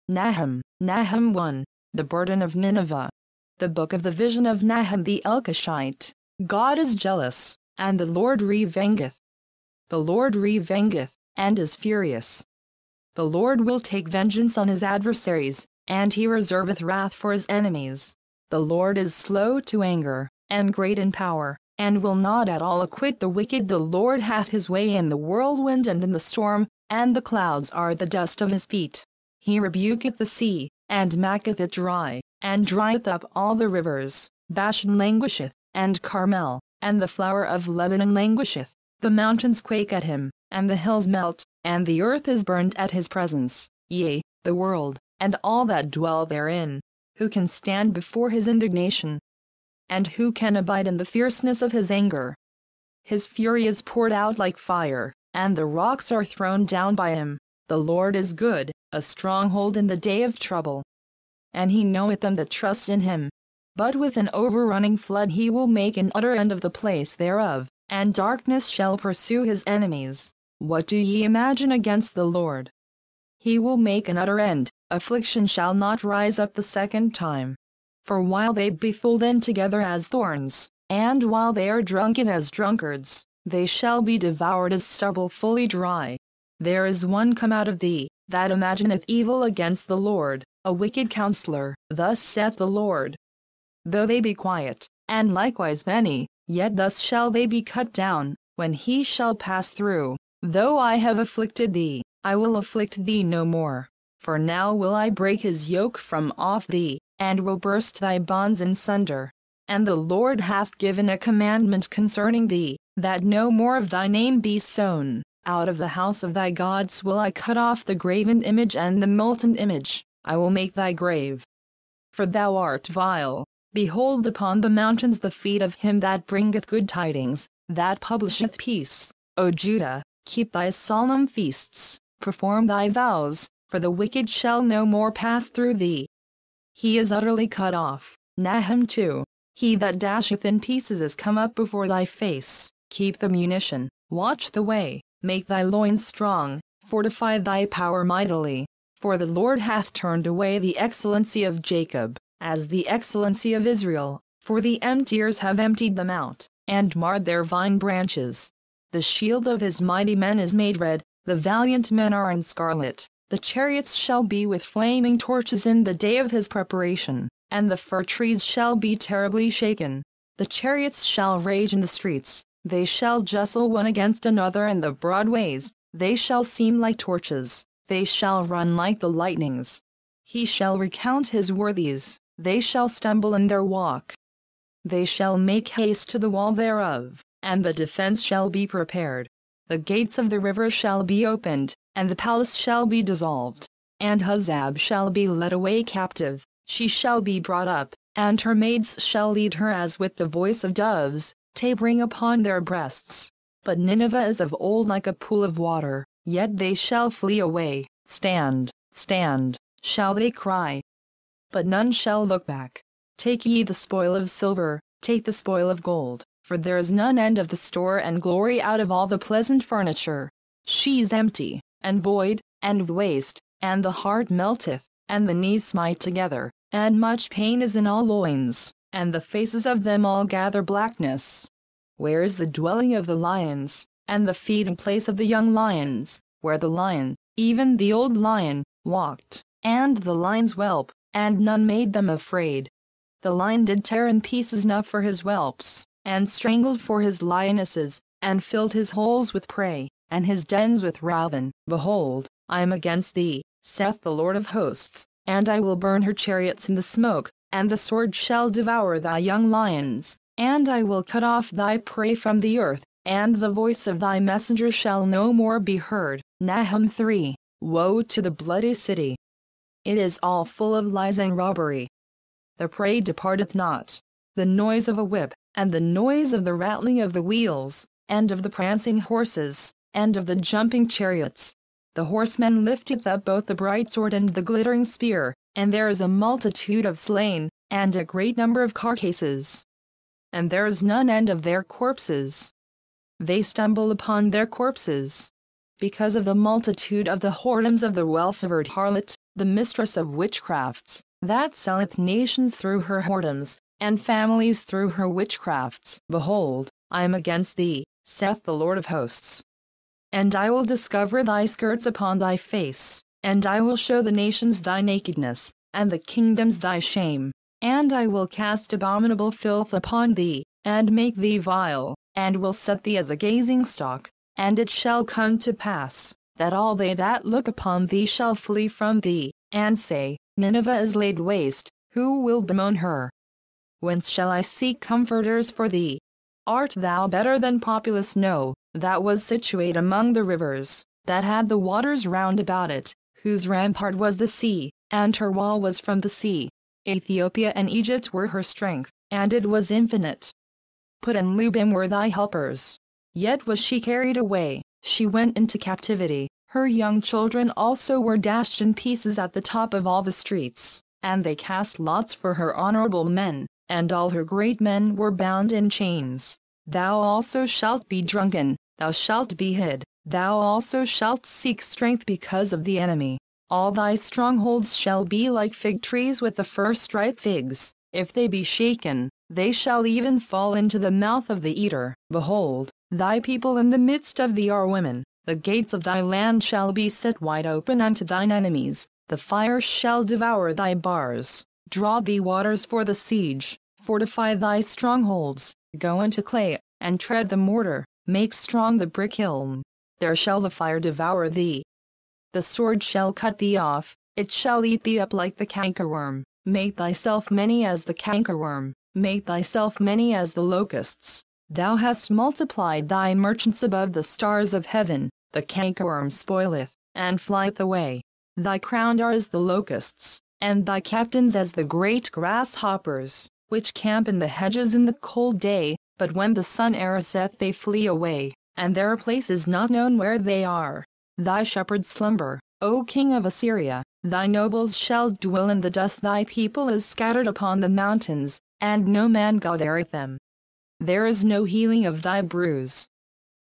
Nahum 1. The burden of Nineveh. The book of the vision of Nahum the Elkoshite. God is jealous, and the Lord revengeth. The Lord revengeth, and is furious. The Lord will take vengeance on his adversaries, and he reserveth wrath for his enemies. The Lord is slow to anger, and great in power, and will not at all acquit the wicked. The Lord hath his way in the whirlwind and in the storm, and the clouds are the dust of his feet. He rebuketh the sea, and maketh it dry, and drieth up all the rivers. Bashan languisheth, and Carmel, and the flower of Lebanon languisheth. The mountains quake at him, and the hills melt, and the earth is burned at his presence, yea, the world, and all that dwell therein. Who can stand before his indignation? And who can abide in the fierceness of his anger? His fury is poured out like fire, and the rocks are thrown down by him. The Lord is good, a stronghold in the day of trouble. And he knoweth them that trust in him. But with an overrunning flood he will make an utter end of the place thereof, and darkness shall pursue his enemies. What do ye imagine against the Lord? He will make an utter end, affliction shall not rise up the second time. For while they be full in together as thorns, and while they are drunken as drunkards, they shall be devoured as stubble fully dry. There is one come out of thee, that imagineth evil against the Lord, a wicked counselor. Thus saith the Lord. Though they be quiet, and likewise many, yet thus shall they be cut down, when he shall pass through. Though I have afflicted thee, I will afflict thee no more. For now will I break his yoke from off thee, and will burst thy bonds in sunder. And the Lord hath given a commandment concerning thee, that no more of thy name be sown. Out of the house of thy gods will I cut off the graven image and the molten image. I will make thy grave. For thou art vile. Behold upon the mountains the feet of him that bringeth good tidings, that publisheth peace. O Judah, keep thy solemn feasts, perform thy vows, for the wicked shall no more pass through thee. He is utterly cut off. Nahum 2. He that dasheth in pieces is come up before thy face. Keep the munition, watch the way, make thy loins strong, fortify thy power mightily. For the Lord hath turned away the excellency of Jacob, as the excellency of Israel, for the emptiers have emptied them out, and marred their vine branches. The shield of his mighty men is made red, the valiant men are in scarlet. The chariots shall be with flaming torches in the day of his preparation, and the fir trees shall be terribly shaken. The chariots shall rage in the streets, they shall justle one against another in the broad ways, they shall seem like torches, they shall run like the lightnings. He shall recount his worthies, they shall stumble in their walk. They shall make haste to the wall thereof, and the defense shall be prepared. The gates of the river shall be opened, and the palace shall be dissolved. And Huzzab shall be led away captive, she shall be brought up, and her maids shall lead her as with the voice of doves, tabering upon their breasts. But Nineveh is of old like a pool of water, yet they shall flee away. Stand, stand, shall they cry. But none shall look back. Take ye the spoil of silver, take the spoil of gold, for there is none end of the store and glory out of all the pleasant furniture. She is empty, and void, and waste, and the heart melteth, and the knees smite together, and much pain is in all loins, and the faces of them all gather blackness. Where is the dwelling of the lions, and the feeding place of the young lions, where the lion, even the old lion, walked, and the lions whelp, and none made them afraid? The lion did tear in pieces enough for his whelps, and strangled for his lionesses, and filled his holes with prey, and his dens with ravin. Behold, I am against thee, saith the Lord of hosts, and I will burn her chariots in the smoke, and the sword shall devour thy young lions, and I will cut off thy prey from the earth, and the voice of thy messenger shall no more be heard. Nahum 3. Woe to the bloody city! It is all full of lies and robbery. The prey departeth not. The noise of a whip, and the noise of the rattling of the wheels, and of the prancing horses, and of the jumping chariots. The horseman lifteth up both the bright sword and the glittering spear, and there is a multitude of slain, and a great number of carcasses. And there is none end of their corpses. They stumble upon their corpses. Because of the multitude of the whoredoms of the well-favored harlot, the mistress of witchcrafts, that selleth nations through her whoredoms, and families through her witchcrafts. Behold, I am against thee, saith the Lord of hosts. And I will discover thy skirts upon thy face, and I will show the nations thy nakedness, and the kingdoms thy shame, and I will cast abominable filth upon thee, and make thee vile, and will set thee as a gazing stock. And it shall come to pass, that all they that look upon thee shall flee from thee, and say, Nineveh is laid waste, who will bemoan her? Whence shall I seek comforters for thee? Art thou better than Populus? No, that was situate among the rivers, that had the waters round about it, whose rampart was the sea, and her wall was from the sea. Ethiopia and Egypt were her strength, and it was infinite. Put and Lubim were thy helpers. Yet was she carried away, she went into captivity, her young children also were dashed in pieces at the top of all the streets, and they cast lots for her honorable men, and all her great men were bound in chains. Thou also shalt be drunken, thou shalt be hid, thou also shalt seek strength because of the enemy. All thy strongholds shall be like fig trees with the first ripe figs, if they be shaken, they shall even fall into the mouth of the eater. Behold, thy people in the midst of thee are women, the gates of thy land shall be set wide open unto thine enemies, the fire shall devour thy bars. Draw thee waters for the siege, fortify thy strongholds, go into clay, and tread the mortar, make strong the brick kiln. There shall the fire devour thee. The sword shall cut thee off, it shall eat thee up like the cankerworm. Make thyself many as the cankerworm, make thyself many as the locusts. Thou hast multiplied thy merchants above the stars of heaven, the cankerworm spoileth, and flieth away. Thy crown are as the locusts, and thy captains as the great grasshoppers, which camp in the hedges in the cold day, but when the sun ariseth they flee away, and their place is not known where they are. Thy shepherds slumber, O king of Assyria, thy nobles shall dwell in the dust, thy people is scattered upon the mountains, and no man gathereth them. There is no healing of thy bruise.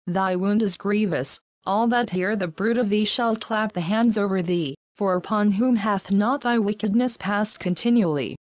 Thy wound is grievous, all that hear the bruit of thee shall clap the hands over thee, for upon whom hath not thy wickedness passed continually?